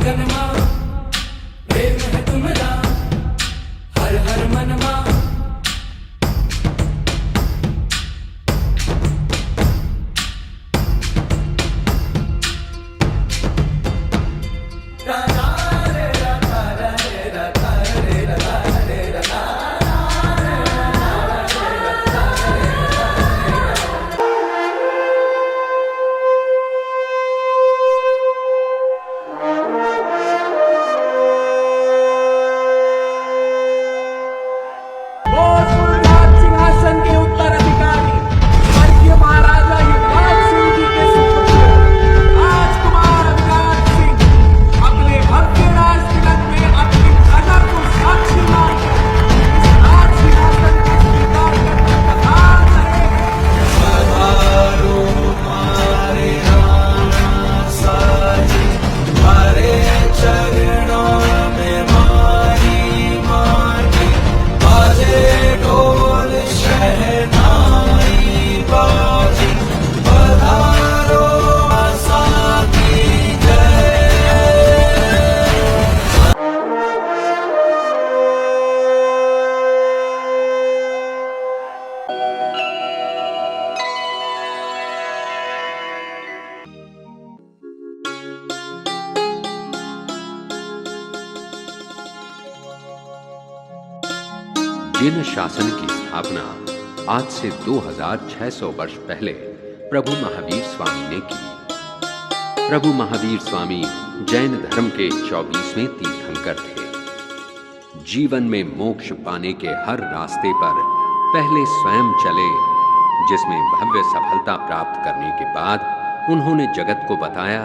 गगनमा प्रेम है तुमरा हर हर मनमा। जिन शासन की स्थापना आज से 2600 वर्ष पहले प्रभु महावीर स्वामी ने की। प्रभु महावीर स्वामी जैन धर्म के 24वें तीर्थंकर थे। जीवन में मोक्ष पाने के हर रास्ते पर पहले स्वयं चले, जिसमें भव्य सफलता प्राप्त करने के बाद उन्होंने जगत को बताया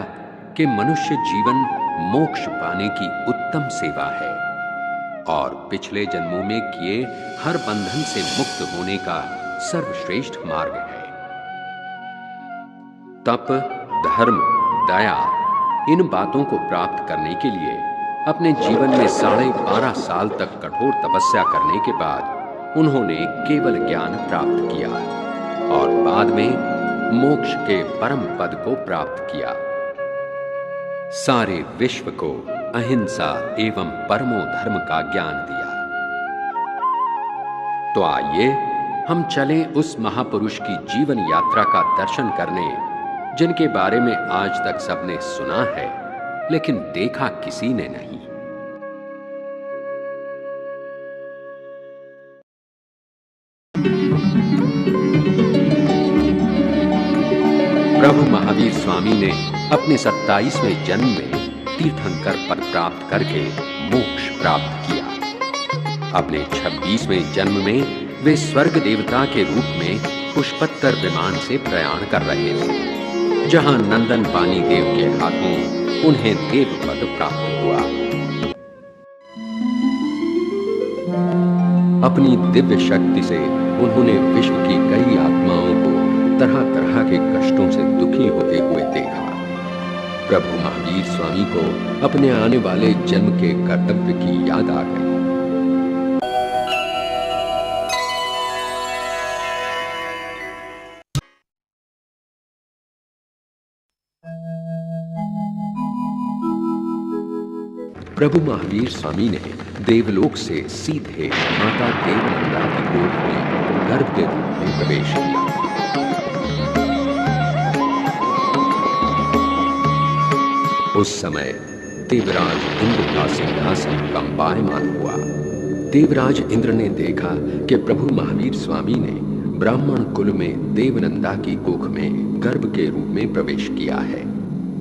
कि मनुष्य जीवन मोक्ष पाने की उत्तम सेवा है और पिछले जन्मों में किए हर बंधन से मुक्त होने का सर्वश्रेष्ठ मार्ग है। तप, धर्म, दया इन बातों को प्राप्त करने के लिए अपने जीवन में 12.5 साल तक कठोर तपस्या करने के बाद उन्होंने केवल ज्ञान प्राप्त किया और बाद में मोक्ष के परम पद को प्राप्त किया। सारे विश्व को अहिंसा एवं परमो धर्म का ज्ञान दिया। तो आइए हम चलें उस महापुरुष की जीवन यात्रा का दर्शन करने, जिनके बारे में आज तक सबने सुना है लेकिन देखा किसी ने नहीं। प्रभु महावीर स्वामी ने अपने 27वें जन्म में तीर्थंकर पद प्राप्त करके मोक्ष प्राप्त किया। अपने 26वें जन्म में वे स्वर्ग देवता के रूप में पुष्पत्तर विमान से प्रयाण कर रहे थे, जहां नंदन पानी देव के हाथों उन्हें देव पद प्राप्त हुआ। अपनी दिव्य शक्ति से उन्होंने विश्व की कई आत्माओं को तरह तरह के कष्टों से दुखी होते हुए देखा। प्रभु महावीर स्वामी को अपने आने वाले जन्म के कर्तव्य की याद आ गई। प्रभु महावीर स्वामी ने देवलोक से सीधे माता देवनंदा की गोद में गर्भ के रूप में प्रवेश किया। उस समय देवराज इंद्र का सिंहासन कंपायमान हुआ। देवराज इंद्र ने देखा कि प्रभु महावीर स्वामी ने ब्राह्मण कुल में देवनंदा की कोख में गर्भ के रूप में प्रवेश किया है।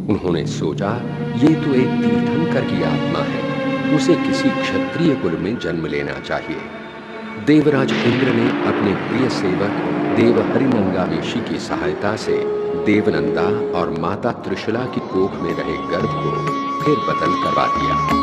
उन्होंने सोचा, ये तो एक तीर्थंकर की आत्मा है, उसे किसी क्षत्रिय कुल में जन्म लेना चाहिए। देवराज इंद्र ने अपने प्रिय सेवक देव हरिनंगावेशी की सहायता से देवनंदा और माता त्रिशूला की कोख में रहे गर्भ को फिर बदल करवा दिया।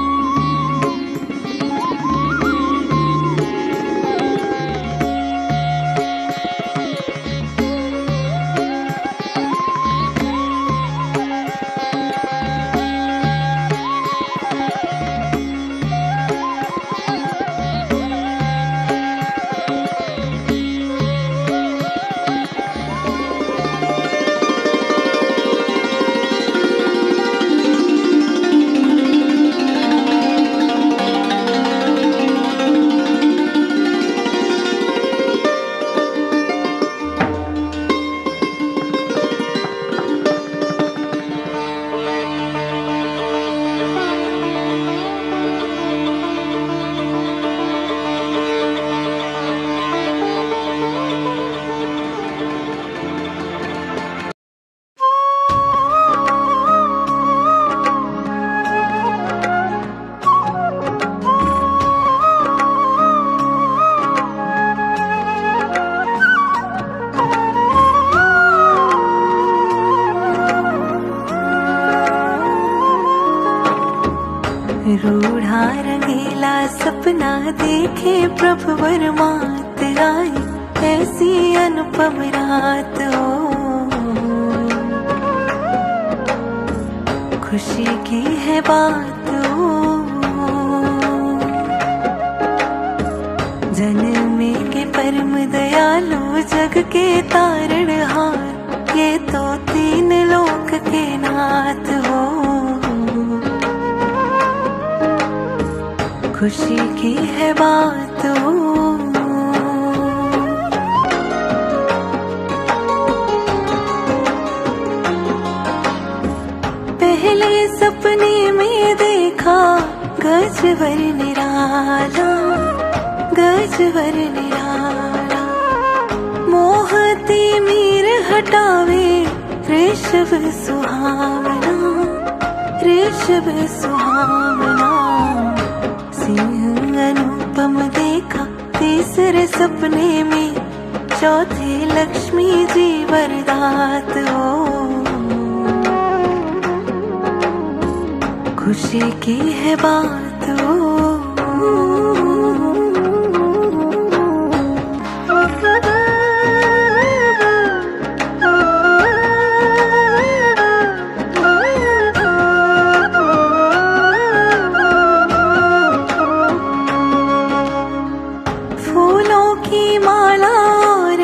रूढ़ा रंगीला सपना देखे प्रभु वरमात आई, ऐसी अनुपम रात हो। खुशी की है बात हो, जन्मे के परम दयालु जग के तारणहार, ये तो तीन लोक के नाथ हो। खुशी की है बात हो। पहले सपने में देखा गजवर निराला, गजवर निराला, मोहती मीर हटावे ऋषभ सुहावना, ऋषभ सुहावना। सिंह अनुपम देखा तीसरे सपने में, चौथे लक्ष्मी जी वरदात हो। खुशी की है बात हो। फूलों की माला और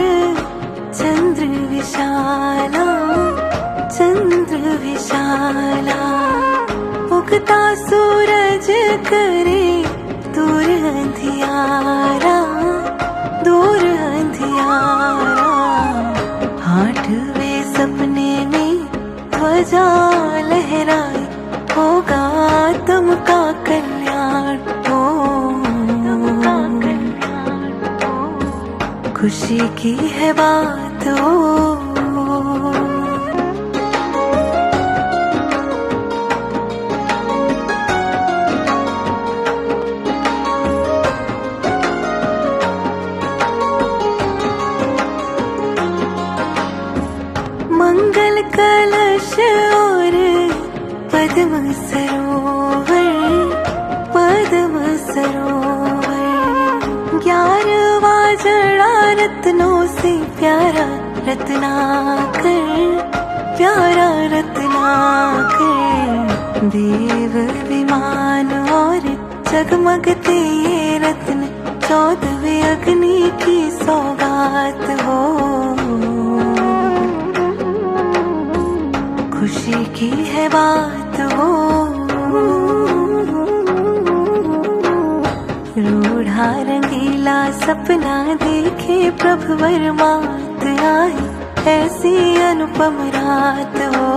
चंद्र विशाला, चंद्र विशाला, उगता सूरज करे दूर अंधियारा, दूर अंधियारा। आठवें सपने में ध्वजा लहराए, होगा तुमका कल्याण हो। खुशी की है बात हो। मंगल कलश और पद्म सरोवर, पद्म सरोवर। 11वां जड़ा रत्नों से प्यारा रत्नाकर, प्यारा रत्नाकर। देव विमान और जगमगते ये रत्न, 14वें अग्नि की सौगात हो। खुशी की है बात हो। रूढ़ा रंगीला सपना देखे प्रभु वरमात आई, ऐसी अनुपम रात हो।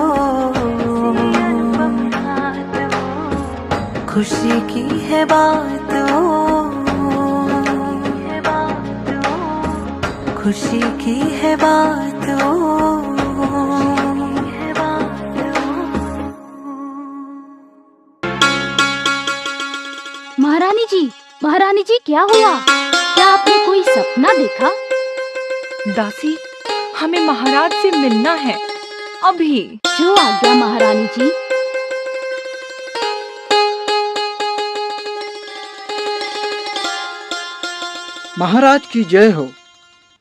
खुशी की है बात हो। खुशी की है बात हो। महारानी जी क्या हुआ? क्या आपने कोई सपना देखा? दासी, हमें महाराज से मिलना है अभी। जो आज्ञा महारानी जी। महाराज की जय हो।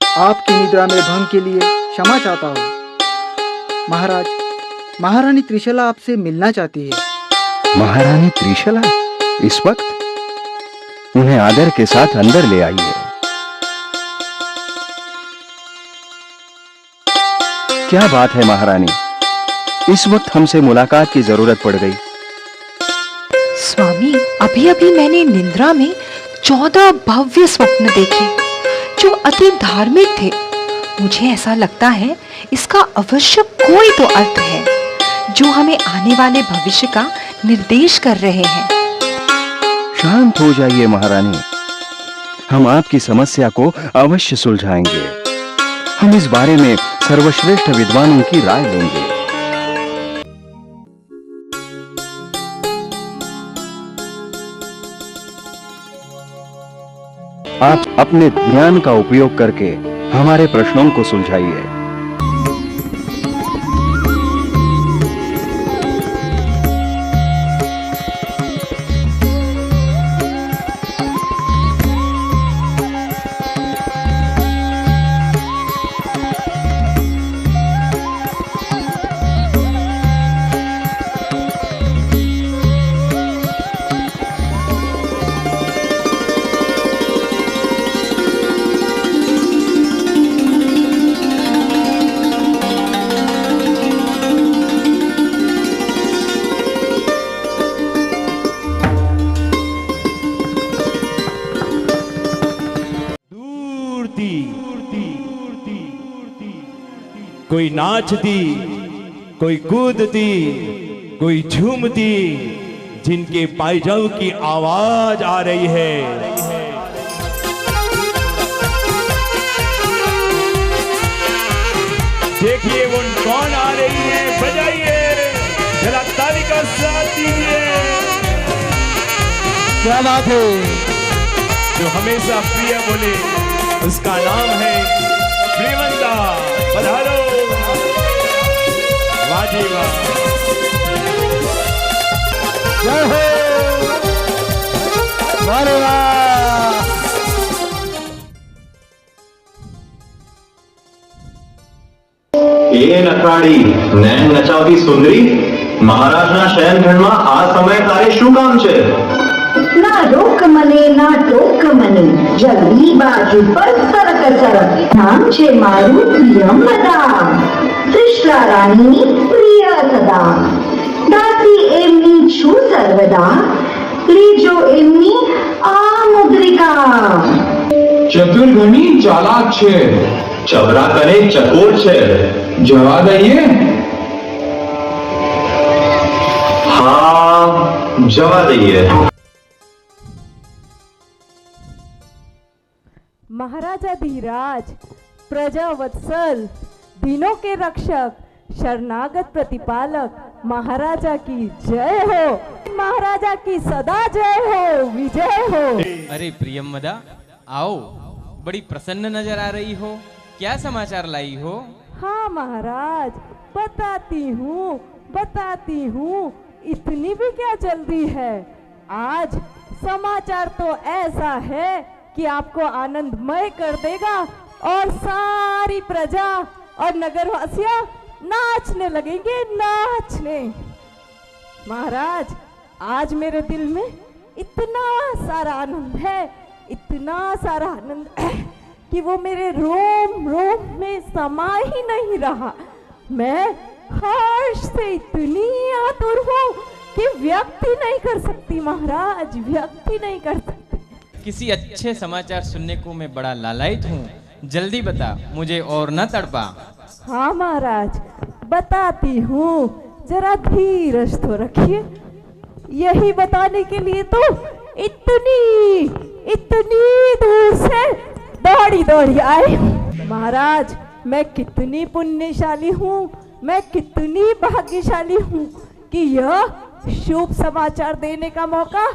आपकी निद्रा में भंग के लिए क्षमा चाहता हूँ। महाराज, महारानी त्रिशला आपसे मिलना चाहती है। महारानी त्रिशला इस वक्त? उन्हें आदर के साथ अंदर ले आइए। क्या बात है महारानी, इस वक्त हमसे मुलाकात की जरूरत पड़ गई? स्वामी, अभी अभी मैंने निद्रा में 14 भव्य स्वप्न देखे जो अति धार्मिक थे। मुझे ऐसा लगता है इसका अवश्य कोई तो अर्थ है जो हमें आने वाले भविष्य का निर्देश कर रहे हैं। शांत हो जाइए महारानी, हम आपकी समस्या को अवश्य सुलझाएंगे। हम इस बारे में सर्वश्रेष्ठ विद्वानों की राय लेंगे। आप अपने ज्ञान का उपयोग करके हमारे प्रश्नों को सुलझाइए। कोई नाचती, कोई कूदती, कोई झूमती, जिनके पायजाम की आवाज आ रही है। देखिए वो कौन आ रही है, बजाइए, जरा ताली का साथ दीजिए। क्या बात है। जो हमेशा प्रिय बोले उसका नाम है प्रियवंदा। पधारो, वाजी वाह। जय हो, वाह वाह। એ નખરાડી નૈન નચાવતી સુંદરી, મહારાજના શયનખંડમાં આ સમય તારે શું કામ છે? ના રોક મને, ના ટોક મને, જલ્દી બાજુ પર સરક સરક. નામ છે મારું પ્રિયમદા, ત્રિશલા રાણીની પ્રિય સદા. દાસી એમની છું સર્વદા, લીજો એમની આ મુદ્રિકા. ચતુર્ગણી ચાલાક છે, ચવરાક અને ચકોર છે. જવા દઈએ? હા, જવા દઈએ. महाराजा धीराज, प्रजा वत्सल, दिनों के रक्षक, शरणागत प्रतिपालक, महाराजा की जय हो, महाराजा की सदा जय हो, विजय हो। अरे प्रियमदा, आओ, बड़ी प्रसन्न नजर आ रही हो, क्या समाचार लाई हो? हाँ महाराज, बताती हूँ, इतनी भी क्या जल्दी है। आज समाचार तो ऐसा है कि आपको आनंदमय कर देगा और सारी प्रजा और नगरवासियां नाचने लगेंगे, नाचने। महाराज, आज मेरे दिल में इतना सारा आनंद है, इतना सारा आनंद है कि वो मेरे रोम रोम में समा ही नहीं रहा। मैं हर्ष से इतनी आतुर हूँ कि व्यक्त ही नहीं कर सकती महाराज, व्यक्त ही नहीं कर सकती। किसी अच्छे समाचार सुनने को मैं बड़ा लालायित हूँ, जल्दी बता, मुझे और न तड़पा। हाँ महाराज, बताती हूँ, जरा धीरज तो रखिए। यही बताने के लिए तो इतनी दूर से दौड़ी आई हूँ। महाराज, मैं कितनी पुण्यशाली हूँ, मैं कितनी भाग्यशाली हूँ कि यह शुभ समाचार देने का मौका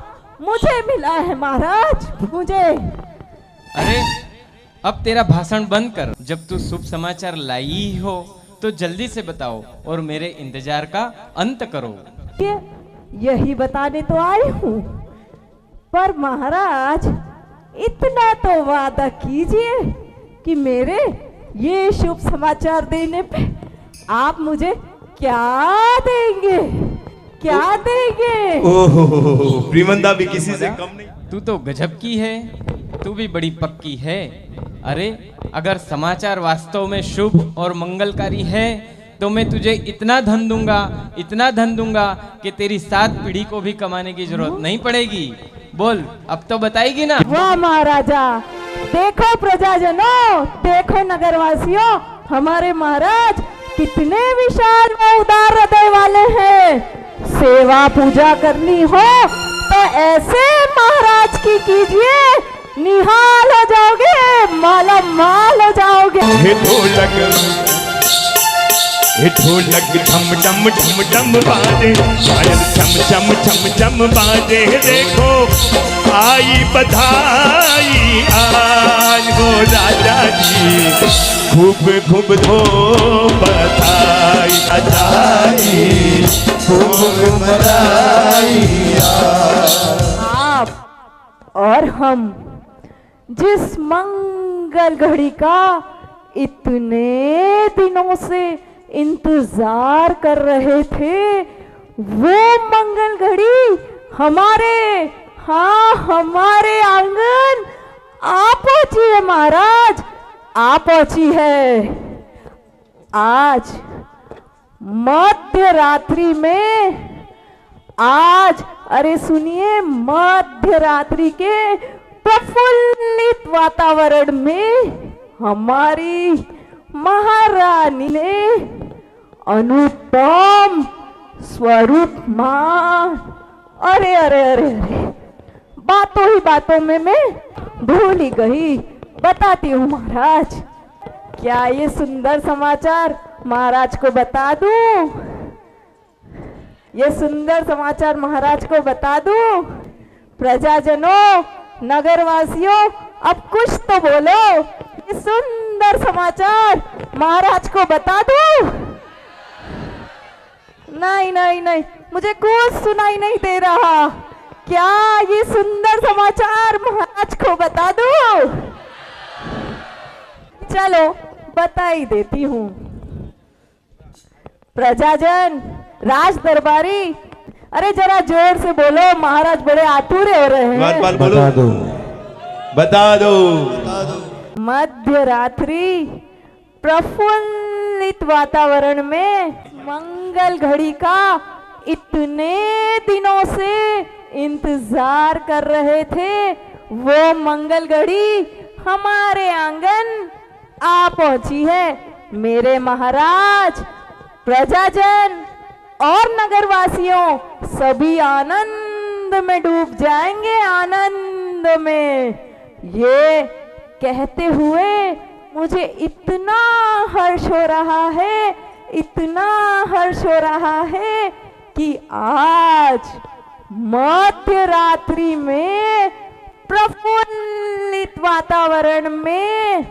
मुझे मिला है महाराज, मुझे। अरे अब तेरा भाषण बंद कर, जब तू शुभ समाचार लाई हो तो जल्दी से बताओ और मेरे इंतजार का अंत करो। यही बताने तो आई हूँ, पर महाराज इतना तो वादा कीजिए कि मेरे ये शुभ समाचार देने पे आप मुझे क्या देंगे, क्या देंगे? ओहो, प्रियमंदा भी किसी से कम नहीं। तू तो गजब की है, तू भी बड़ी पक्की है। अरे अगर समाचार वास्तव में शुभ और मंगलकारी है तो मैं तुझे इतना धन दूंगा कि तेरी 7 पीढ़ी को भी कमाने की जरूरत नहीं पड़ेगी। बोल, अब तो बताएगी ना? वाह महाराजा, देखो प्रजाजनों, देखो नगरवासियों, हमारे महाराज कितने विशाल व उदार हृदय वाले हैं। सेवा पूजा करनी हो तो ऐसे महाराज की कीजिए, निहाल हो जाओगे, माला माल हो जाओगे। ढोलक ढम ढम ढम ढम बाजे, पायल चम चम चम चम बाजे। देखो आई बधाई आज हो राजा जी, खूब खूब धो बधाई बधाई, खूब बधाई। आप और हम जिस मंगल घड़ी का इतने दिनों से इंतजार कर रहे थे, वो मंगल घड़ी हमारे आंगन आ पहुंची है महाराज, आ पहुंची है। आज मध्य रात्रि में, आज अरे सुनिए, मध्य रात्रि के प्रफुल्लित वातावरण में हमारी महारानी ने अनुपम स्वरूपमान। अरे अरे अरे अरे, बातों ही बातों में मैं भूल ही गई। बताती हूँ महाराज। क्या ये सुंदर समाचार महाराज को बता दूं? ये सुंदर समाचार महाराज को बता दूं? प्रजाजनों, नगरवासियों, अब कुछ तो बोलो। ये सुंदर समाचार महाराज को बता दूं? नहीं नहीं नहीं, मुझे कुछ सुनाई नहीं दे रहा। क्या ये सुंदर समाचार महाराज को बता दूं? चलो बता ही देती हूँ। प्रजाजन, राज दरबारी, अरे जरा जोर से बोलो, महाराज बड़े आतुरे हो रहे हैं। बता दो, बता दो। मध्य रात्रि प्रफुल्लित वातावरण में मंगल घड़ी का इतने दिनों से इंतजार कर रहे थे, वो मंगल घड़ी हमारे आंगन आ पहुंची है। मेरे महाराज, प्रजाजन और नगरवासियों सभी आनंद में डूब जाएंगे, आनंद में। ये कहते हुए मुझे इतना हर्ष हो रहा है, इतना हर्ष हो रहा है कि आज मध्य रात्रि में प्रफुल्लित वातावरण में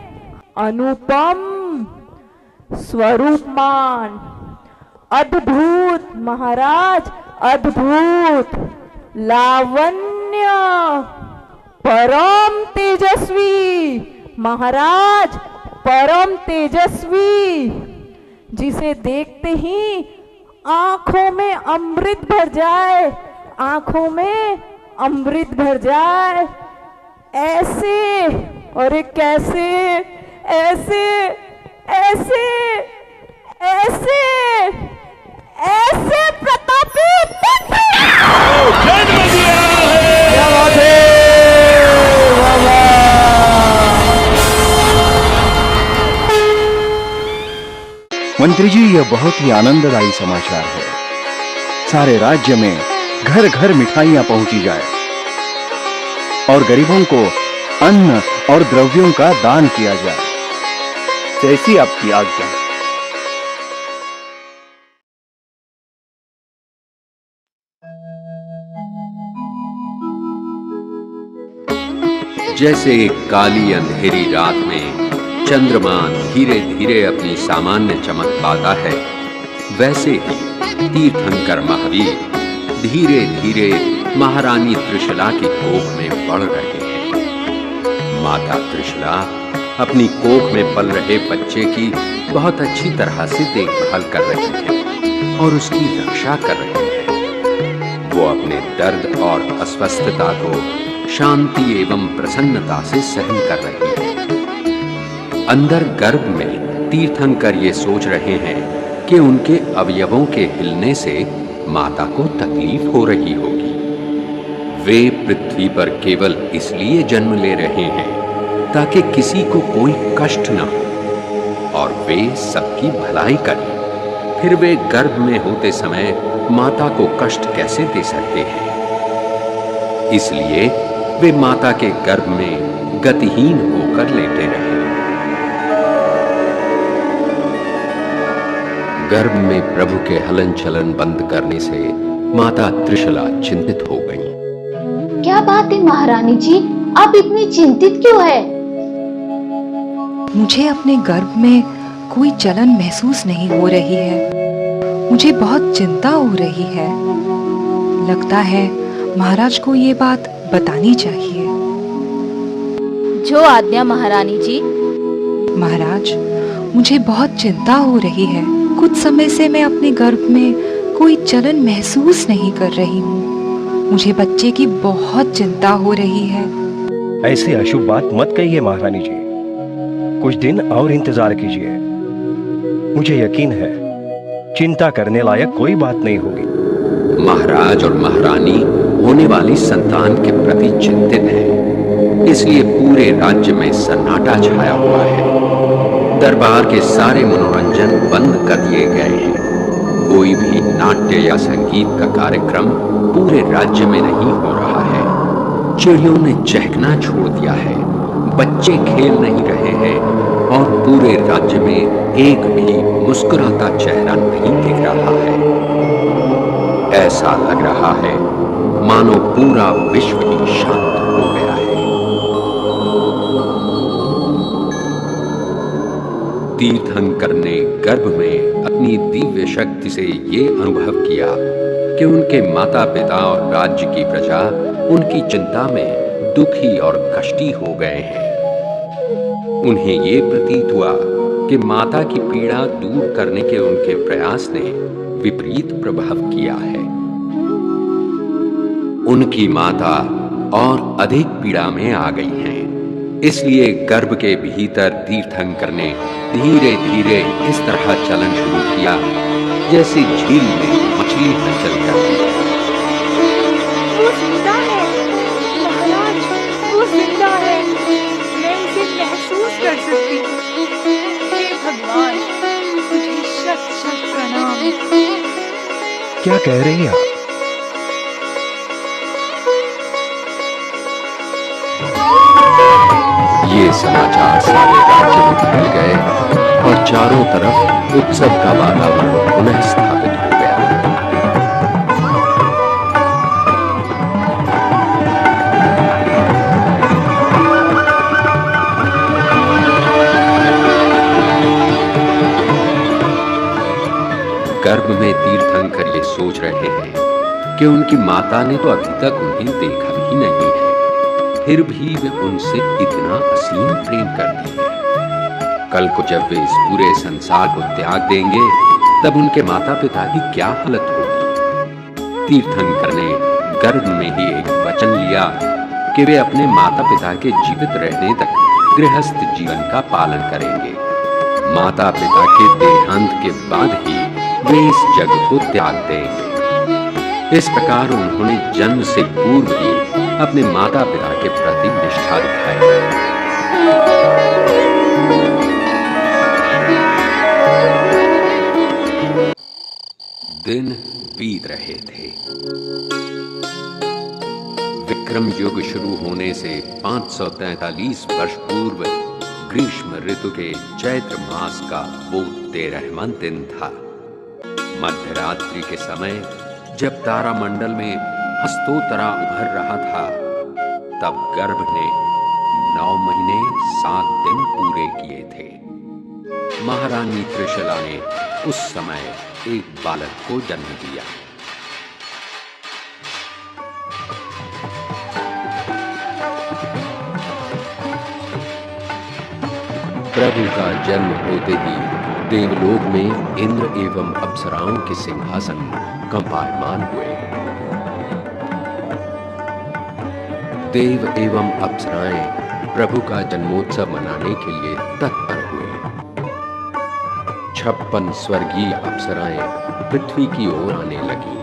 अनुपम स्वरूपमान, अद्भुत महाराज, अद्भुत लावण्य, परम तेजस्वी महाराज, परम तेजस्वी, जिसे देखते ही आंखों में अमृत भर जाए, आंखों में अमृत भर जाए। ऐसे और कैसे, ऐसे ऐसे ऐसे ऐसे प्रतापी जन्म दिया है। क्या बात है, मंत्री जी, यह बहुत ही आनंददायी समाचार है। सारे राज्य में घर घर मिठाइयां पहुंची जाए और गरीबों को अन्न और द्रव्यों का दान किया जाए। जैसी आपकी आज्ञा। जैसे एक काली अंधेरी रात में चंद्रमा धीरे धीरे अपनी सामान्य चमक पाता है, वैसे ही तीर्थंकर महावीर धीरे धीरे महारानी त्रिशला की कोख में बढ़ रहे हैं। माता त्रिशला अपनी कोख में पल रहे बच्चे की बहुत अच्छी तरह से देखभाल कर रही है और उसकी रक्षा कर रही है। वो अपने दर्द और अस्वस्थता को शांति एवं प्रसन्नता से सहन कर रही है। अंदर गर्भ में तीर्थंकर ये सोच रहे हैं कि उनके अवयवों के हिलने से माता को तकलीफ हो रही होगी। वे पृथ्वी पर केवल इसलिए जन्म ले रहे हैं ताकि किसी को कोई कष्ट न हो और वे सबकी भलाई करें। फिर वे गर्भ में होते समय माता को कष्ट कैसे दे सकते हैं? इसलिए वे माता के गर्भ में गतिहीन होकर लेटे रहे। गर्भ में प्रभु के हलन चलन बंद करने से माता त्रिशला चिंतित हो गई। क्या बात है महारानी जी, आप इतनी चिंतित क्यों है? मुझे अपने गर्भ में कोई जलन महसूस नहीं हो रही है। मुझे बहुत चिंता हो रही है। लगता है महाराज को ये बात बतानी चाहिए। जो आज्ञा महारानी जी। महाराज, मुझे बहुत चिंता हो रही है। कुछ समय से मैं अपने गर्भ में कोई जलन महसूस नहीं कर रही हूँ। मुझे बच्चे की बहुत चिंता हो रही है। ऐसी अशुभ बात मत कहिए महारानी जी। कुछ दिन और इंतजार कीजिए। मुझे यकीन है चिंता करने लायक कोई बात नहीं होगी। महाराज और महारानी होने वाली संतान के प्रति चिंतित हैं, इसलिए पूरे राज्य में सन्नाटा छाया हुआ है। दरबार के सारे मनोरंजन बंद कर दिए गए हैं। कोई भी नाट्य या संगीत का कार्यक्रम पूरे राज्य में नहीं हो रहा है। चिड़ियों ने चहकना छोड़ दिया है, बच्चे खेल नहीं रहे हैं और पूरे राज्य में एक भी मुस्कुराता चेहरा नहीं दिख रहा है। ऐसा लग रहा है मानो पूरा विश्व ही शांत हो गया है। तीर्थंकर ने गर्भ में अपनी दिव्य शक्ति से ये अनुभव किया कि उनके माता पिता और राज्य की प्रजा उनकी चिंता में दुखी और कष्टी हो गए हैं। उन्हें ये प्रतीत हुआ कि माता की पीड़ा दूर करने के उनके प्रयास ने विपरीत प्रभाव किया है। उनकी माता और अधिक पीड़ा में आ गई हैं। इसलिए गर्भ के भीतर तीर्थंकर ने धीरे धीरे इस तरह चलन शुरू किया जैसे झील में मछली हलचल करती है। वो जिंदा है महाराज, वो जिंदा है। मैं इसे महसूस कर सकती हूँ। हे भगवान, तुझे शत शत प्रणाम। क्या कह रही हैं आप? ये समाचार सारे राज्य में फैल गए और चारों तरफ उत्सव का वातावरण पुनः स्थापित हो गया। गर्भ में तीर्थंकर ये सोच रहे हैं कि उनकी माता ने तो अभी तक उन्हें देखा भी नहीं है, फिर भी वे उनसे इतना असीम प्रेम करती है। कल को जब वे इस पूरे संसार को त्याग देंगे तब उनके माता पिता की क्या हालत होगी। तीर्थंकर ने गर्भ में ही एक वचन लिया कि वे अपने माता पिता के जीवित रहने तक गृहस्थ जीवन का पालन करेंगे। माता पिता के देहांत के बाद ही वे इस जग को त्याग देंगे। इस प्रकार उन्होंने जन्म से पूर्व ही अपने माता पिता के प्रति निष्ठा दिखाई। दिन बीत रहे थे। विक्रम युग शुरू होने से 543 वर्ष पूर्व ग्रीष्म ऋतु के चैत्र मास का वो 13वां दिन था। मध्यरात्रि के समय जब तारामंडल में हस्तोतरा उभर रहा था तब गर्भ ने 9 महीने 7 दिन पूरे किए थे। महारानी त्रिशला ने उस समय एक बालक को जन्म दिया। प्रभु का जन्म होते ही देवलोक में इंद्र एवं अप्सराओं के सिंहासन कंपायमान हुए। देव एवं अप्सराएं प्रभु का जन्मोत्सव मनाने के लिए तत्पर हुए। 56 स्वर्गीय अप्सराएं पृथ्वी की ओर आने लगी।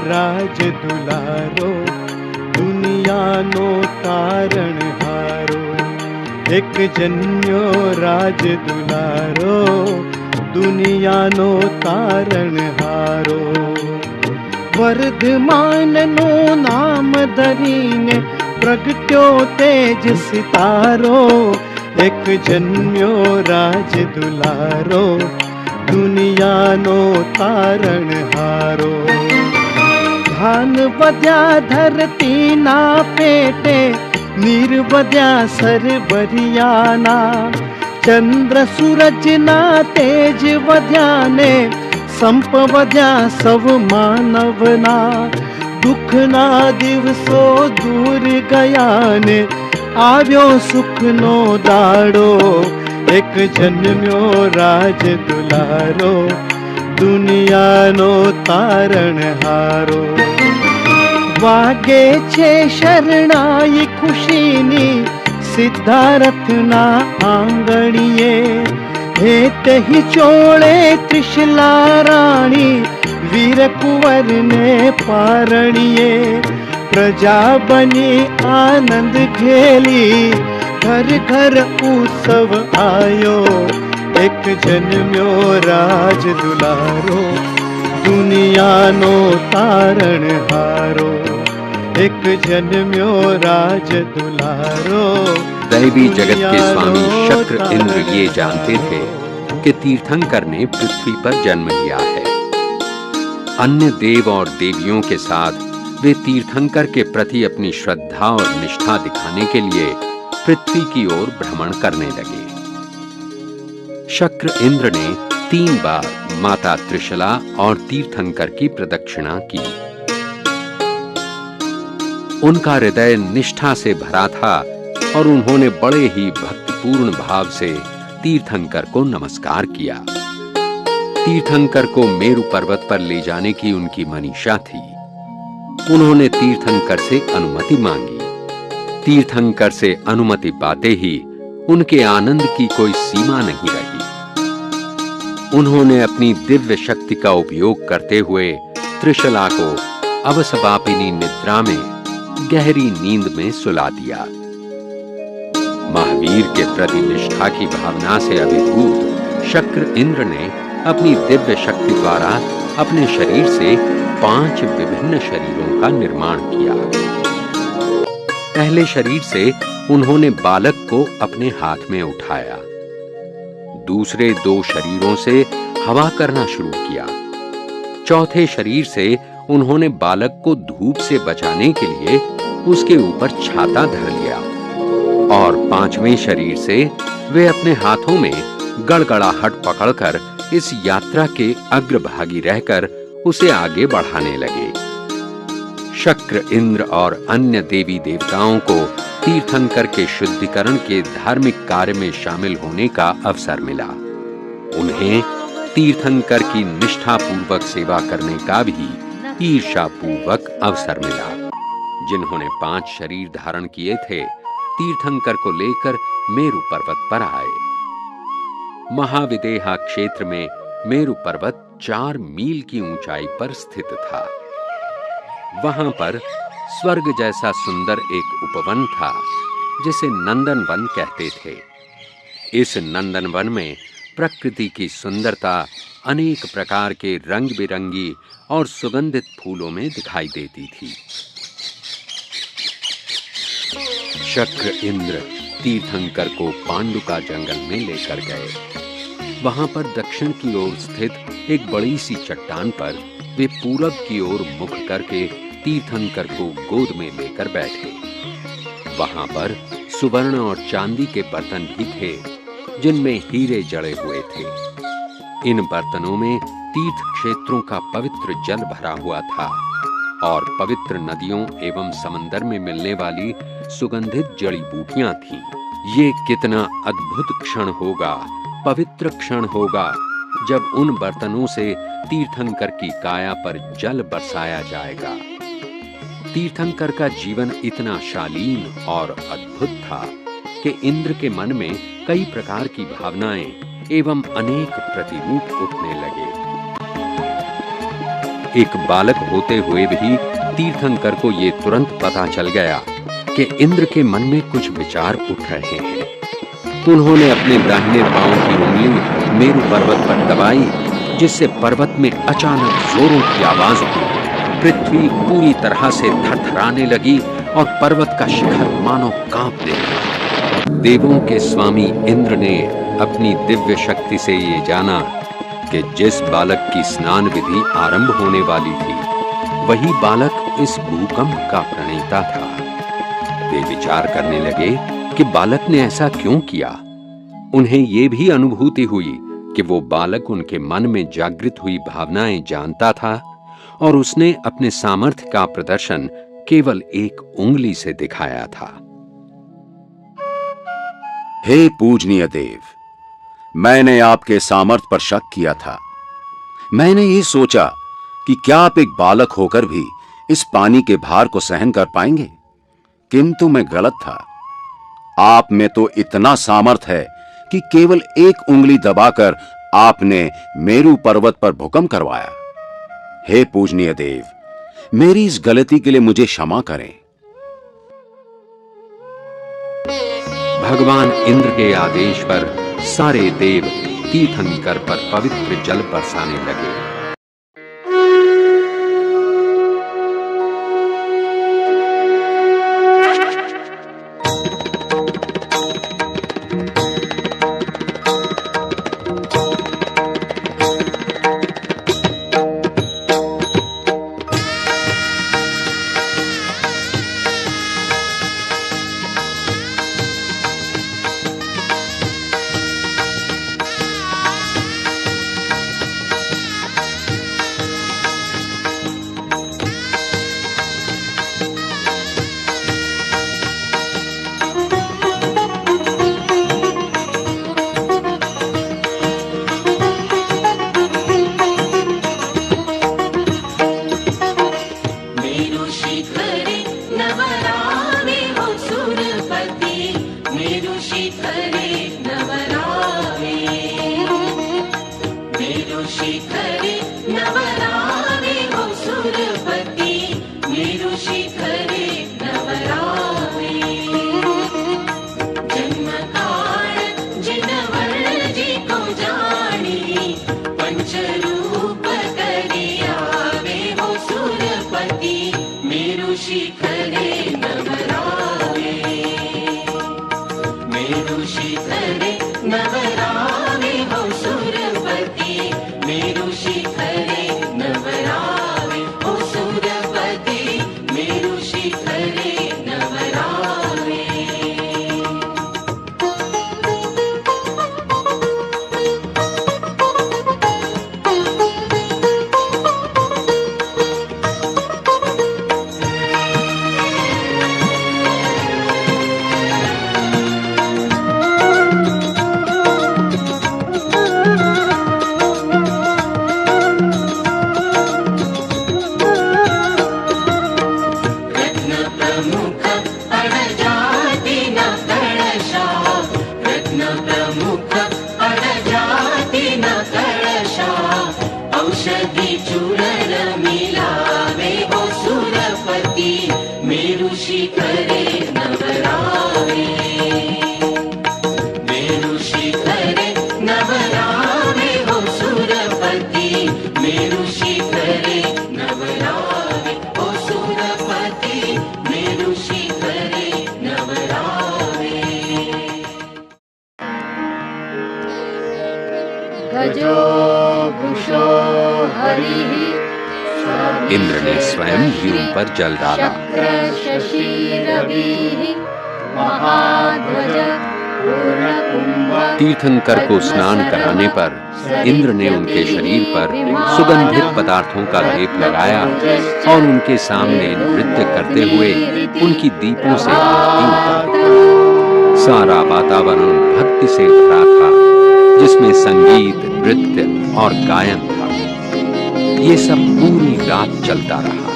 राज दुलारो दुनिया नो तारण हारो। एक जन्यो राज दुलारो दुनिया नो तारण हारो। वर्धमान नो नाम धरीने प्रगट्यो तेज सितारो। एक जन्यो राज दुलारो दुनिया नो तारण हारो। धान बद्या धरती ना पेटे नीर बद्या सर बरियाना। चंद्र सूरज ना तेज बद्या ने संप बद्या सब मानवना। दुख ना दिवसो दूर गया ने आव्यो सुख नो दाड़ो। एक जन्म्यो राज दुलारो दुनिया नो तारण हारो। वागे छे शरणाई खुशीनी सिद्धार्थ ना आंगणीए। हेते ही चोड़े त्रिशला रानी वीर कुंवर ने पारणिए प्रजा बनी आनंद खेली घर घर उत्सव आयो एक जन्म्यो राज दुलारो दुनिया नो तारण हारो एक जन्म्यो राज दुलारो। दैवी जगत के स्वामी शक्र इंद्र ये जानते थे कि तीर्थंकर ने पृथ्वी पर जन्म लिया है। अन्य देव और देवियों के साथ वे तीर्थंकर के प्रति अपनी श्रद्धा और निष्ठा दिखाने के लिए पृथ्वी की ओर भ्रमण करने लगे। शक्र इंद्र ने 3 बार माता त्रिशला और तीर्थंकर की प्रदक्षिणा की। उनका हृदय निष्ठा से भरा था और उन्होंने बड़े ही भक्तिपूर्ण भाव से तीर्थंकर को नमस्कार किया। तीर्थंकर को मेरु पर्वत पर ले जाने की उनकी मनीषा थी। उन्होंने तीर्थंकर से अनुमति मांगी। तीर्थंकर से अनुमति पाते ही उनके आनंद की कोई सीमा नहीं रही। उन्होंने अपनी दिव्य शक्ति का उपयोग करते हुए त्रिशला को अवसवापिनी निद्रा में गहरी नींद में सुला दिया। महावीर के प्रति निष्ठा की भावना से अभिभूत शक्र इंद्र ने अपनी दिव्य शक्ति द्वारा अपने शरीर से 5 विभिन्न शरीरों का निर्माण किया। पहले शरीर से उन्होंने बालक को अपने हाथ में उठाया। दूसरे 2 शरीरों से हवा करना शुरू किया। चौथे शरीर से उन्होंने बालक को धूप से बचाने के लिए उसके ऊपर छाता धर लिया और 5वें शरीर से वे अपने हाथों में गड़गड़ाहट पकड़कर इस यात्रा के अग्रभागी रहकर उसे आगे बढ़ाने लगे। शक्र इंद्र और अन्य देवी देवताओं को तीर्थंकर के शुद्धिकरण के धार्मिक कार्य में शामिल होने का अवसर मिला। उन्हें तीर्थंकर की निष्ठापूर्वक सेवा करने का भी ईर्ष्यापूर्वक अवसर मिला। जिन्होंने 5 शरीर धारण किए थे, तीर्थंकर को लेकर मेरु पर्वत पर आए। महाविदेहा क्षेत्र में मेरु पर्वत 4 मील की ऊंचाई पर स्थित था। वहां पर स्वर्ग जैसा सुंदर एक उपवन था जिसे नंदनवन कहते थे। इस नंदनवन में प्रकृति की सुंदरता अनेक प्रकार के रंग बिरंगी और सुगंधित फूलों में दिखाई देती थी। शक्र इंद्र तीर्थंकर को पांडुका जंगल में लेकर गए। वहां पर दक्षिण की ओर स्थित एक बड़ी सी चट्टान पर वे पूरब की ओर मुख करके तीर्थंकर को गोद में लेकर बैठे। वहां पर सुवर्ण और चांदी के बर्तन भी थे जिनमें हीरे जड़े हुए थे। इन बर्तनों में तीर्थ क्षेत्रों का पवित्र जल भरा हुआ था और पवित्र नदियों एवं समंदर में मिलने वाली सुगंधित जड़ी बूटियां थीं। ये कितना अद्भुत क्षण होगा, पवित्र क्षण होगा जब उन बर्तनों से तीर्थंकर की काया पर जल बरसाया जाएगा। तीर्थंकर का जीवन इतना शालीन और अद्भुत था कि इंद्र के मन में कई प्रकार की भावनाएं एवं अनेक प्रतिरूप उठने लगे। एक बालक होते हुए भी तीर्थंकर को ये तुरंत पता चल गया कि इंद्र के मन में कुछ विचार उठ रहे हैं। उन्होंने अपने दाहिने पांव की उंगली मेरु पर्वत पर दबाई, जिससे पर्वत में अचानक जोरों की आवाज हुई। पृथ्वी पूरी तरह से थरथराने लगी और पर्वत का शिखर मानो कांपने लगा। देवों के स्वामी इंद्र ने अपनी दिव्य शक्ति से ये जाना कि जिस बालक की स्नान विधि आरंभ होने वाली थी, वही बालक इस भूकंप का प्रणेता था। वे विचार करने लगे कि बालक ने ऐसा क्यों किया। उन्हें ये भी अनुभूति हुई कि वो बालक उनके मन में जागृत हुई भावनाएं जानता था और उसने अपने सामर्थ्य का प्रदर्शन केवल एक उंगली से दिखाया था। हे पूजनीय देव, मैंने आपके सामर्थ्य पर शक किया था। मैंने ये सोचा कि क्या आप एक बालक होकर भी इस पानी के भार को सहन कर पाएंगे, किंतु मैं गलत था। आप में तो इतना सामर्थ्य है कि केवल एक उंगली दबाकर आपने मेरू पर्वत पर भूकंप करवाया। हे पूजनीय देव, मेरी इस गलती के लिए मुझे क्षमा करें। भगवान इंद्र के आदेश पर सारे देव तीर्थंकर पर पवित्र जल बरसाने लगे। इंद्र ने स्वयं भी उन पर जल डाला। तीर्थंकर को स्नान कराने पर इंद्र ने उनके शरीर पर सुगंधित पदार्थों का लेप लगाया और उनके सामने नृत्य करते हुए उनकी दीपों से आरती उतारी। सारा वातावरण भक्ति से भरा था, जिसमें संगीत, नृत्य और गायन था। ये सब पूरी रात चलता रहा।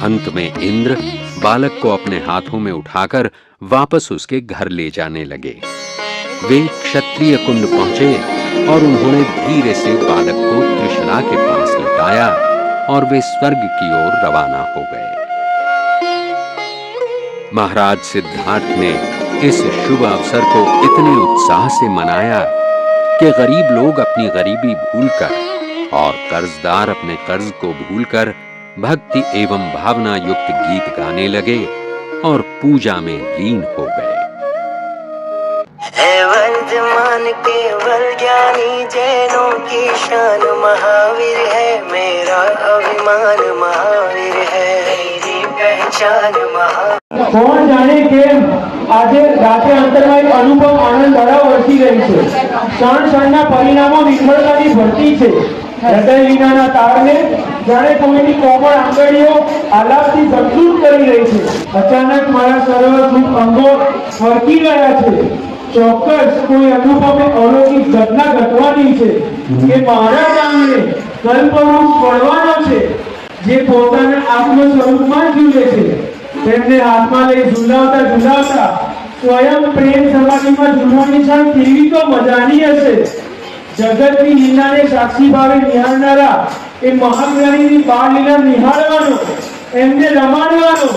अंत में इंद्र बालक को अपने हाथों में उठाकर वापस उसके घर ले जाने लगे। वे क्षत्रिय कुंड पहुंचे और उन्होंने धीरे से बालक को त्रिशला के पास लटाया और वे स्वर्ग की ओर रवाना हो गए। महाराज सिद्धार्थ ने इस शुभ अवसर को इतने उत्साह से मनाया कि गरीब लोग अपनी गरीबी भूलकर और कर्जदार अपने कर्ज को भूलकर भक्ति एवं भावना युक्त गीत गाने लगे और पूजा में लीन हो गए। वर्धमान केवल ज्ञानी जैनों की शान, महावीर है मेरा अभिमान, महावीर है मेरी पहचान। कौन जाने के આજે રાતે અંતરમાં એક અનુભવ આનંદ ધારા વરસી રહી છે। ક્ષણ ક્ષણના પરિણામો વિફળતાની ભરતી છે। હૃદય વિનાના તારને જાણે કોઈની કોમળ આંગળીઓ આલાપથી સંતૃપ્ત કરી રહી છે। અચાનક મારા સર્વ સુખ અંગો ફરકી રહ્યા છે। ચોક્કસ કોઈ અનુભવે અલૌકિક ઘટના ઘટવાની છે કે મારા સામે કલ્પવૃક્ષ પડવાનો છે, જે પોતાના આત્મ સ્વરૂપમાં જીવે છે। તેમને હાથમાં લઈ ઝુલાવતા ઝુલાવતા સ્વયં પ્રેમ સમાધિમાં ઝૂલવાની ક્ષણ કેવી તો મજાની હશે. જગતની લીલાને સાક્ષી ભાવે નિહાળનારા એ મહાજ્ઞાનીની બાળ લીલા નિહાળવાનો, એમને રમાડવાનો,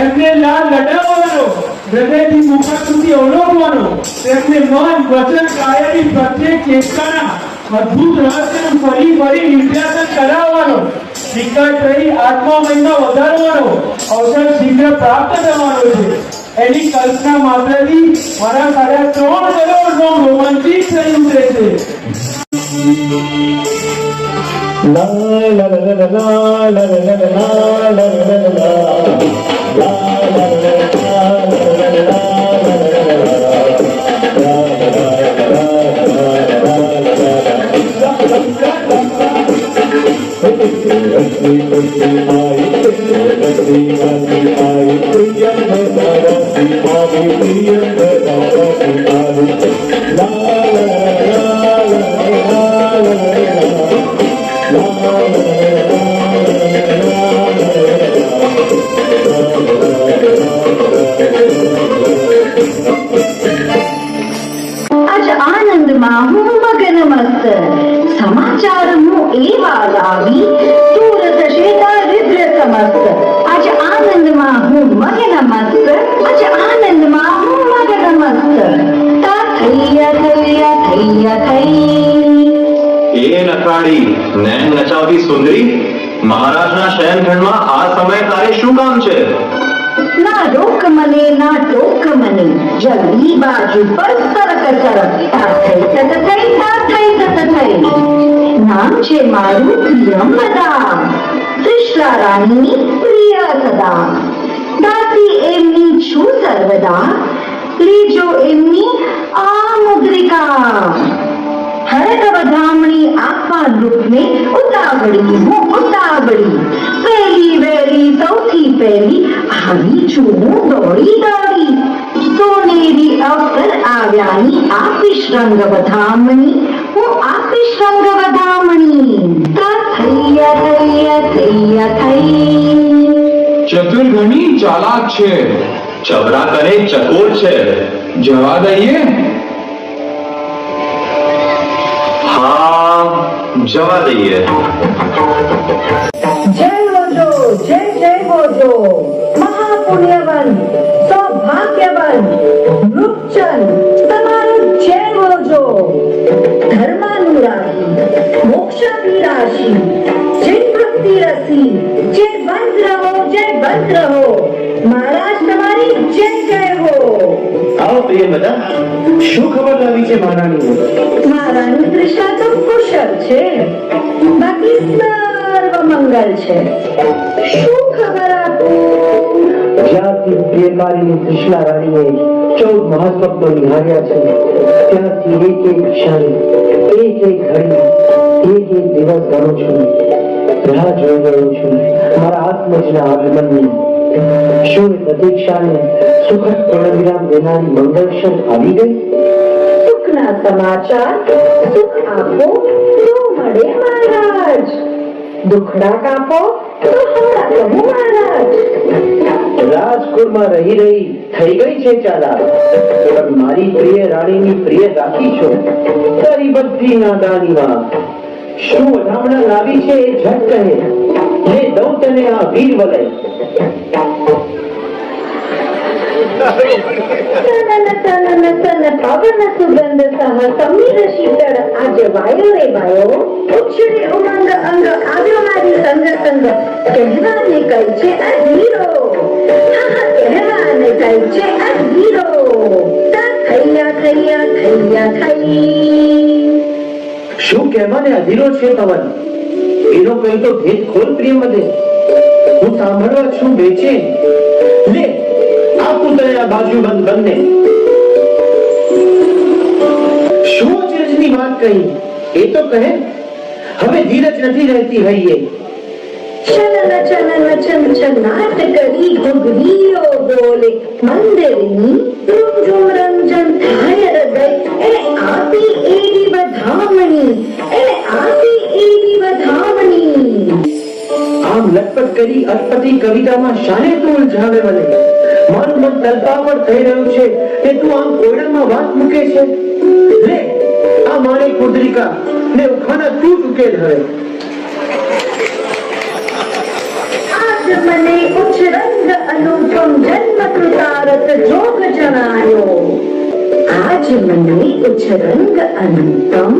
એમને લાલ લડાવવાનો, હૃદયથી મુખ સુધી અવલોકવાનો, એમને મન વચન કાયાની પ્રત્યેક ચેતનાના અદ્ભુત રહસ્યનું ફરી ફરી નિર્યાતન કરાવવાનો, વિકટ રહી આત્મામયમાં વધારવાનો અવસર શીઘ્ર પ્રાપ્ત થવાનો છે. એની કલ્પના માત્રથી મારા 3.5 કરોડ નો રોમાંચિત થઈ ઉઠે છે. લા લા લા લા લા લા લા આજ આનંદમાં હું મગન મસ્ત, સમાચાર હું એવા લાવી દૂર થશે દારિદ્ર્ય સમસ્ત. આજ આનંદમાં હું મગન મસ્ત, આજ આનંદમાં હું મગન મસ્ત. તા થૈયા થૈયા થૈયા થઈ. એ નકાડી નૈન નચાવતી સુંદરી, મહારાજના શયનખંડમાં આ સમય તારે શું કામ છે? ના રોક મને ના ટોક મને, જલ્દી બાજુ પર સરક સરક. તા થઈ તત થઈ, તા થઈ તત થઈ. નામ છે મારું પ્રિયંવદા, ત્રિશલા રાણીની પ્રિય સદા. દાસી એમની છું સર્વદા, લીજો એમની આ મુદ્રિકા. હરક વધામણી આપવા રૂપને ઉતાવળી હું ઉતાવળી, પહેલી વહેલી સૌથી પહેલી આવી છું હું દોડી દોડી. સોનેરી અવસર આવ્યાની આપીશ રંગ વધામણી, હું આપીશ રંગ વધામણી. તા થૈયા થૈયા થૈયા થઈ. ચતુર ઘણી ચાલાક છે, ચબરાક અને ચકોર છે. જવા દઈએ? હા, જવા દઈએ. જય હોજો, જય જય હોજો. મહાપુણ્યવન, સૌભાગ્યવન, રૂપચંદ, તમારું જય હોજો. ધર્માનુરાગી, મોક્ષાભિલાષી, જય ભક્તિ રસી, જય બંધ રહો, જય બંધ રહો. મહારાજ તમારી જય જય હો. આવો પ્રિયંવદા, શું ખબર લાવી છે મહારાણી? મહારાણી ત્રિશલા તો કુશળ છે, બાકી સર્વ મંગલ છે. શું ખબર આપું? જ્યારથી પ્રિયકારીની ત્રિશલા રાણીએ 14 મહાસ્વપ્નો નિહાળ્યા છે, ત્યારથી એક એક ક્ષણ, એક એક ઘડી, એક એક દિવસ ગણું છું, રાહ જોઈ રહ્યો છું મારા આત્મજના આગમનની. શું પ્રતીક્ષાને સુખદ પૂર્ણવિરામ દેનારી મંગલ ક્ષણ આવી ગઈ? સુખના સમાચાર સુખ આપો તો મળે મહારાજ, દુખડા કાપો તો હમણાં કહું મહારાજ. રાજકુળમાં રહી રહી થઈ ગઈ છે ચાલાક, પણ મારી પ્રિય રાણીની પ્રિય રાખી છો. તારી બધી નાદાનીમાં શું વધામણા લાવી છે એ ઝટ કહે, લે દઉં તને આ વીર વલય. પવન સુગંધ સહ સમીર શીતળ આજ વાયો રે વાયો. ઉછળે ઉમંગ અંગ આવ્યો મારી સંગ સંગ. કહેવાને કઈ છે આ હીરો, કહેવાને કઈ છે આ હીરો. તા થૈયા થૈયા થૈયા થઈ. શું કહેવાને અધીરો છે પવન? એનો કઈ તો ભેદ ખોલ પ્રિયંવદે, હું સાંભળવા છું બેચેન. લે આપું તને આ બાજુ બંધ બંને. શું અચરજની વાત કહી એ તો કહે. હવે ધીરજ નથી રહેતી હૈયે. ચનન ચનન ચંચનાટ કરી ઘુઘરીઓ બોલે, મંદિરની રૂમઝૂમ રંજન થાય હૃદય. એને આપી એવી વધામણી, એને આપી એવી વધામણી. આમ લટપટ કરી અટપટી કવિતામાં શાને તું ઉલઝાવે મને? મારું મન તલપાવડ થઈ રહ્યું છે કે તું આમ કોયડામાં વાત મૂકે છે. લે આ મારી પુત્રિકા ને ઉખાના તું ચૂકેલ હવે. આજ મને ઉચ્ચરંગ અનુપમ જન્મ કૃતારત જોગ જણાયો. આજ મને ઉચ્ચરંગ અનુપમ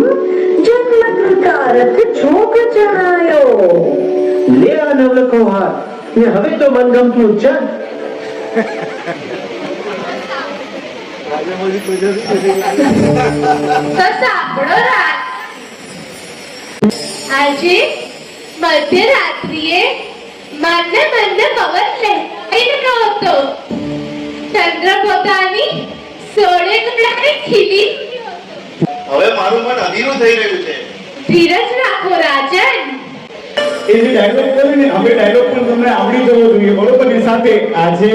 જન્મ કૃતારત જોગ જણાયો. લે આ નવલખો હાર ને હવે તો મનગમતું ઉચ્ચાર. આજે મધ્યરાત્રિએ મનને પવન લહેરાઈ રહ્યો હતો. ચંદ્ર પોતાની સોળે કળાએ ખીલી. હવે મારું મન અધીરું થઈ રહ્યું છે. ધીરજ રાખો રાજન. એ જે ડાયલોગ બોલે ને આપણે ડાયલોગ પણ તમને આવડી જવો જોઈએ બરોબર ને. સાથે આજે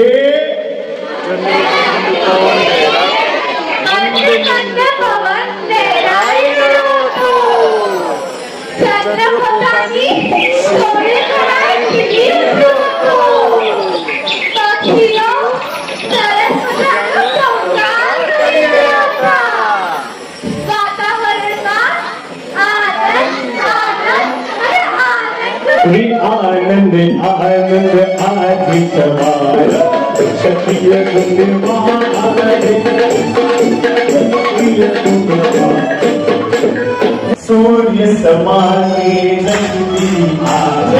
आनंद आनंद आज सवार क्षत्रिय सूर्य समाने नंदी आज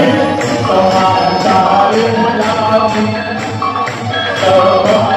समाचार मनावी समाचार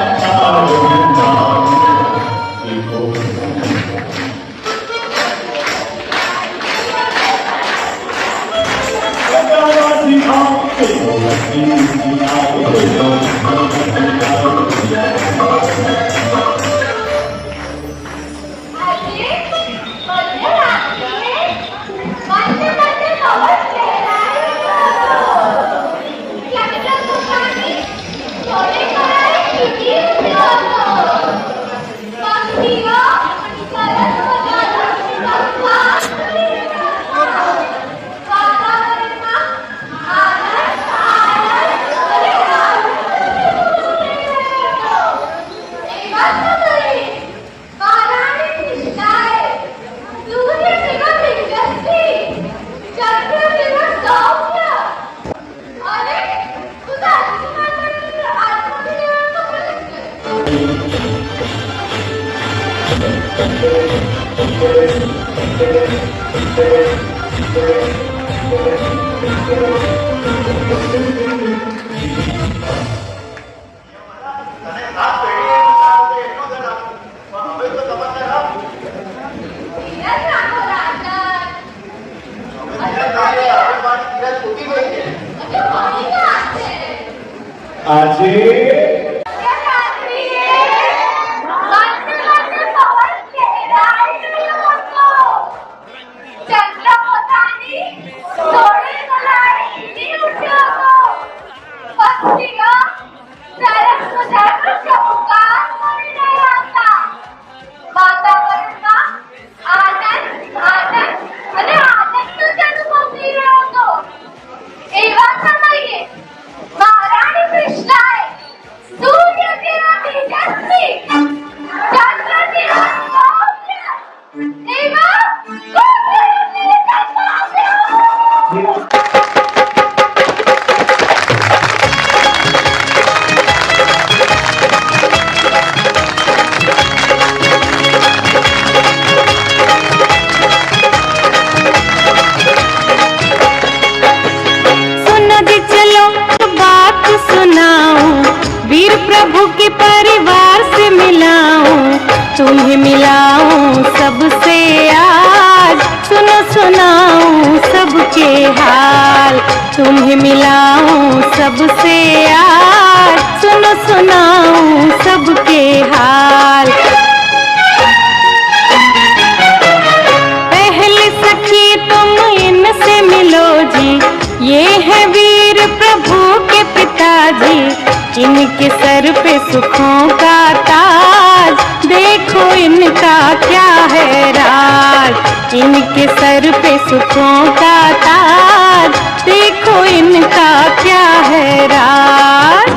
तुम्हें मिलाऊं सबसे आज, सुनो सुनाऊं सबके हाल। तुम्हें मिलाऊं सबसे आज, सुनो सुनाऊं सबके हाल। पहले सखी तुम इनसे मिलो जी, ये है वीर प्रभु के पिताजी। इनके सर पे सुखों का ताज, देखो इनका क्या है राज। इनके सर पे सुखों का ताज, देखो इनका क्या है राज।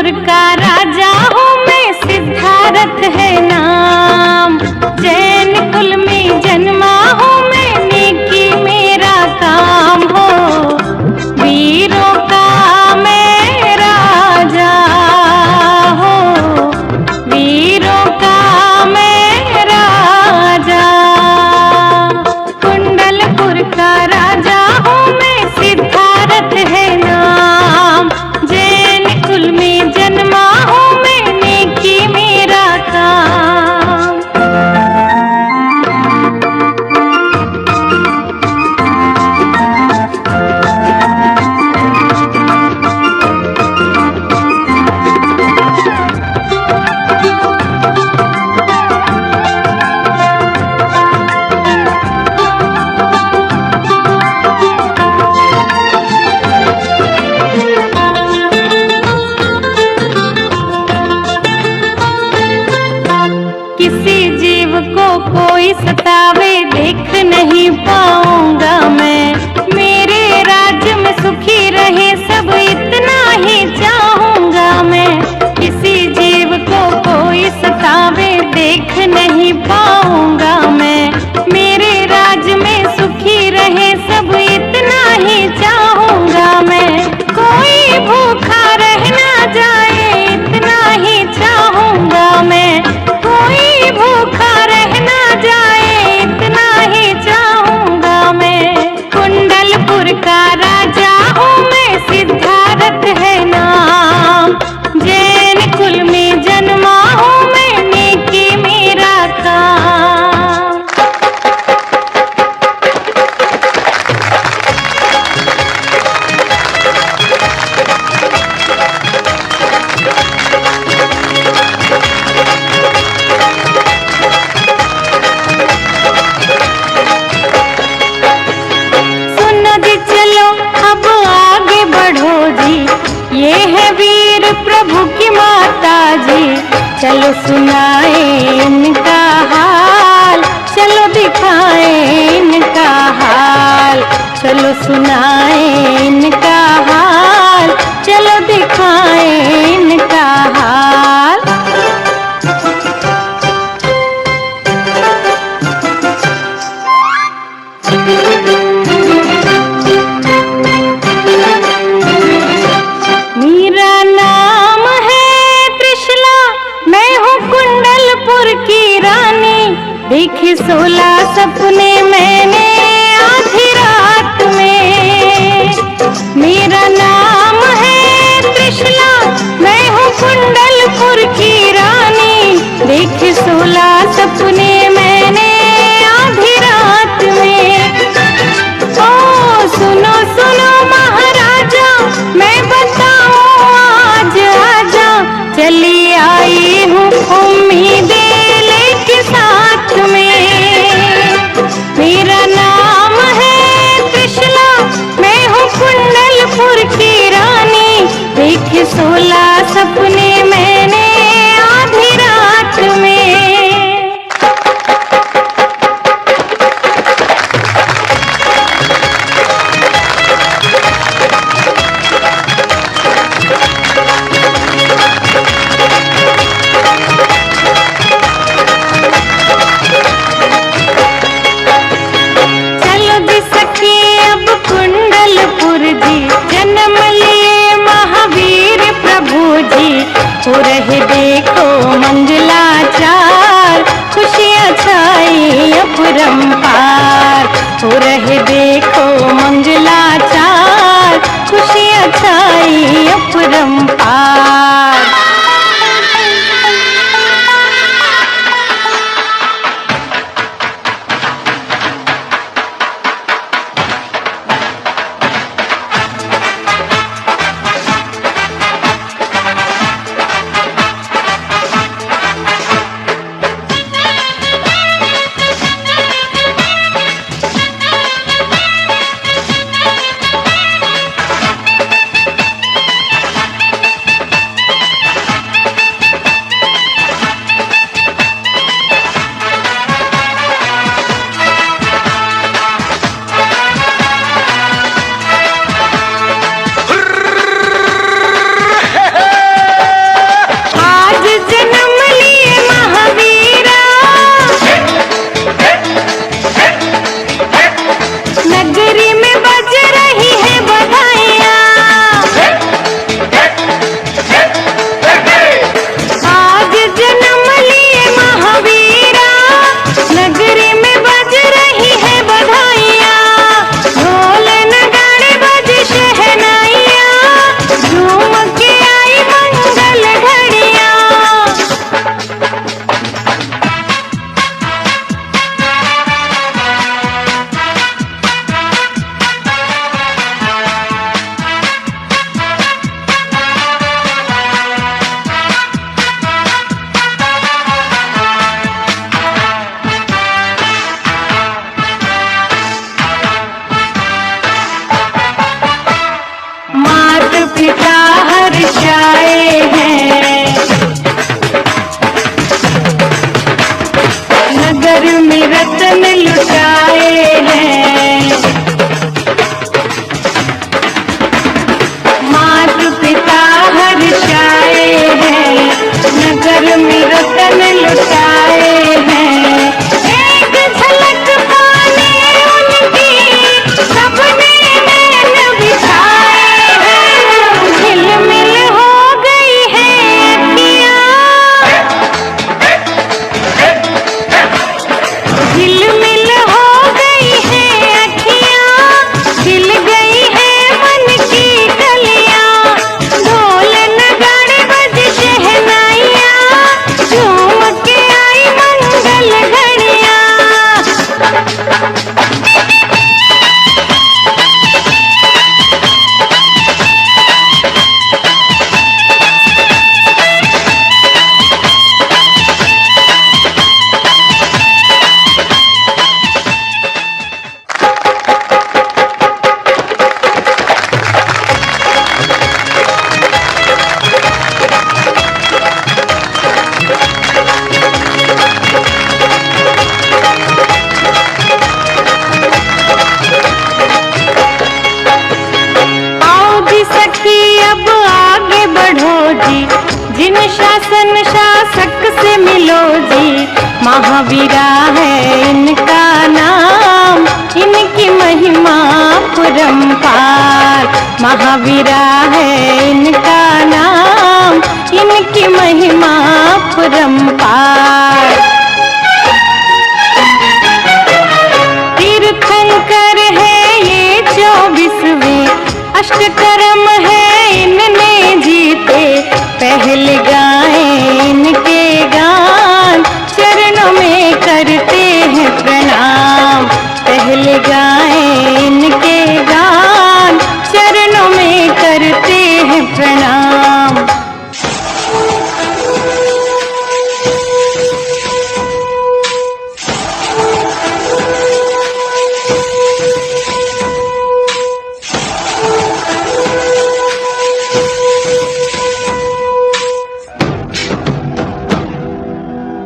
कुंडलपुर का राजा हूँ मैं, सिद्धार्थ है नाम। जैन कुल में जन्मा हूँ मैं, नेकी मेरा काम हो। वीरों का मैं राजा हो, वीरों का मैं राजा। कुंडलपुर का राजा हूँ मैं, सिद्धार्थ है नाम। जैन कुल में जन्मा हूँ मैं, नेकी मेरा काम। किसी जीव को कोई सतावे देख नहीं पाऊंगा मैं। मेरे राज्य में सुखी रहे सब, इतना ही चाहूंगा मैं। किसी जीव को कोई सतावे देख नहीं पाऊंगा मैं। मेरे राज्य में सुखी रहे सब, इतना ही चाहूंगा मैं। कोई भूखा रह ना जाए, इतना ही चाहूंगा मैं। कोई भूखा रह ना जाए, इतना ही चाहूंगा मैं। कुंडलपुर का राजा हूँ मैं, सिद्धार्थ है नाम। जैन कुल में जन्मा हूँ मैं, नेकी मेरा काम। सुनो जी चलो अब आगे बढ़ो जी, ये है वीर प्रभु की माता जी। चलो सुनाए इनका हाल, चलो दिखाए इनका हाल। चलो सुनाए इनका हाल, चलो दिखाए इनका हाल। मेरा नाम है त्रिशला, मैं हूँ कुंडलपुर की रानी। देखे 16 सपने मैंने आधी रात में। मेरा नाम है त्रिशला, मैं हूँ कुंडलपुर की रानी। देखे 16 सपने मैंने आधी रात में। ओ सुनो सुनो महाराजा, मैं बताऊं आज आजा। चली आई हूँ उम्मीदें लेके साथ में। मेरा नाम है त्रिशला, मैं हूँ कुंडलपुर की रानी। देखे 16 सपने मैंने आधी रात में। चलो जी सखी अब कुंडलपुर जी, जन्म लिए महावीर प्रभु जी। हो रहे देखो मंगलाचार, खुशियाँ छाई अपरंपार। हो रहे देखो मंगलाचार, खुशियाँ छाई अपरंपार। हर्षाए हैं। नगर में रत्न लुटाए हैं। माता पिता हर्षाए हैं। नगर में रत्न लुटाए हैं। एक झलक पाने उनकी सबने नैन बिछाए हैं। झिलमिल हो गई है अखियाँ। झिलमिल हो गई है अखियाँ। खिल गई है मन की कलियाँ। ढोल नगाड़े बज शहनाइयाँ। झूम के आई मंगल घड़ियाँ। आओ जी सखी अब आगे बढ़ो जी। जिन शासन शासक से मिलो जी। महावीरा है इनका नाम। इनकी महिमा परम्पार। महावीरा है इनका नाम। इनकी महिमा परम्पार। तीर्थंकर है ये 24वें। अष्टकर्म है इनने जीते। पहले गाएं इनके गान। चरणों में करते हैं प्रणाम। पहले गाएं इनके गान। चरणों में करते हैं प्रणाम।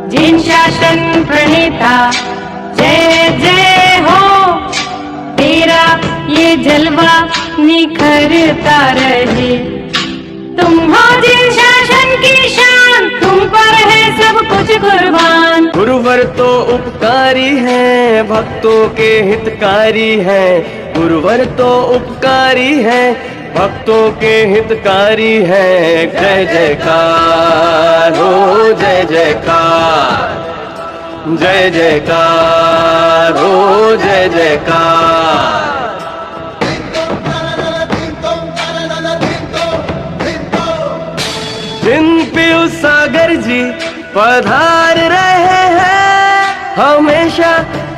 जिन शासन प्रणेता जय जय हो। तेरा ये जलवा निखरता रहे। तुम हो जिन शासन की शान। तुम पर है सब कुछ कुर्बान। गुरुवर तो उपकारी है भक्तों के हितकारी है। गुरुवर तो उपकारी है भक्तों के हितकारी है। जय जयकार हो जय जयकार। जय जयकार हो जय जयकार। जिन पीयूष सागर जी पधार रहे हैं। हमेशा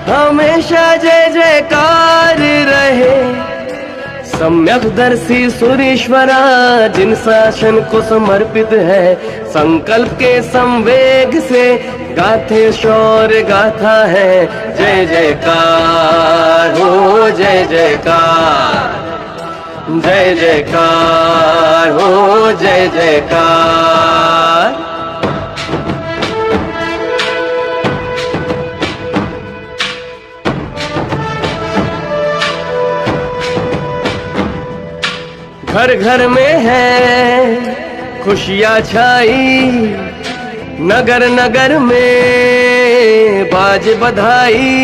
हमेशा जय जयकार रहे। सम्यकदर्शी सुरेश्वरा जिन शासन को समर्पित है। संकल्प के संवेग से गाथे शौर्य गाथा है। जय जयकार हो जय जयकार। जय जयकार हो जय जयकार। घर घर में है खुशियाँ छाई। नगर नगर में बाज बधाई।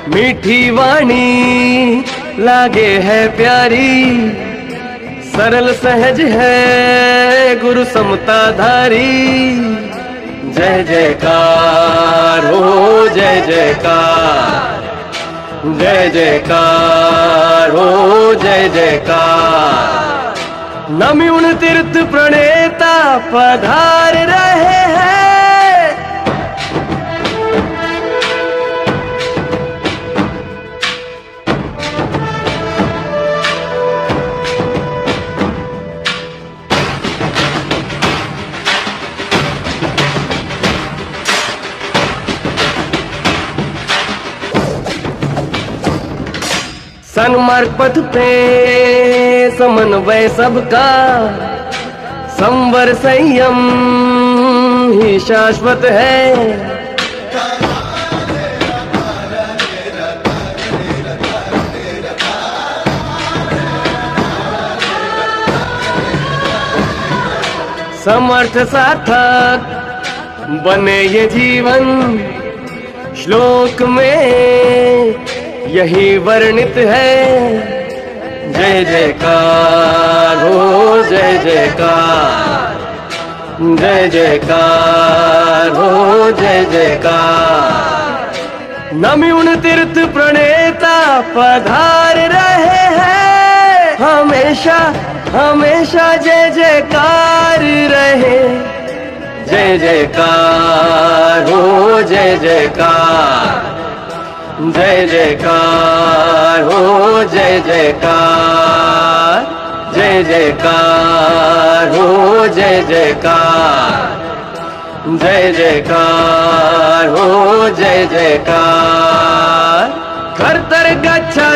मीठी वाणी लागे है प्यारी। सरल सहज है गुरु समता धारी। जय जयकार हो जय जयकार। जय जयकार हो जय जयकार। नमी उन तीर्थ प्रणेता पधार रहे हैं। सन्मार्ग पथ पे समन्वय सबका, संवर संयम ही शाश्वत है। समर्थ सार्थक बने ये जीवन, श्लोक में यही वर्णित है। जय जयकार हो जय जयकार, जय जयकार हो जय जयकार। नम्यून तीर्थ प्रणेता पधार रहे हैं, हमेशा हमेशा जय जयकार रहे। जय जयकार हो जय जयकार, जय जयकार हो जय जयकार, जय जयकार हो जय जयकार, जय जयकार हो जय जयकार। कर्तर गच्छा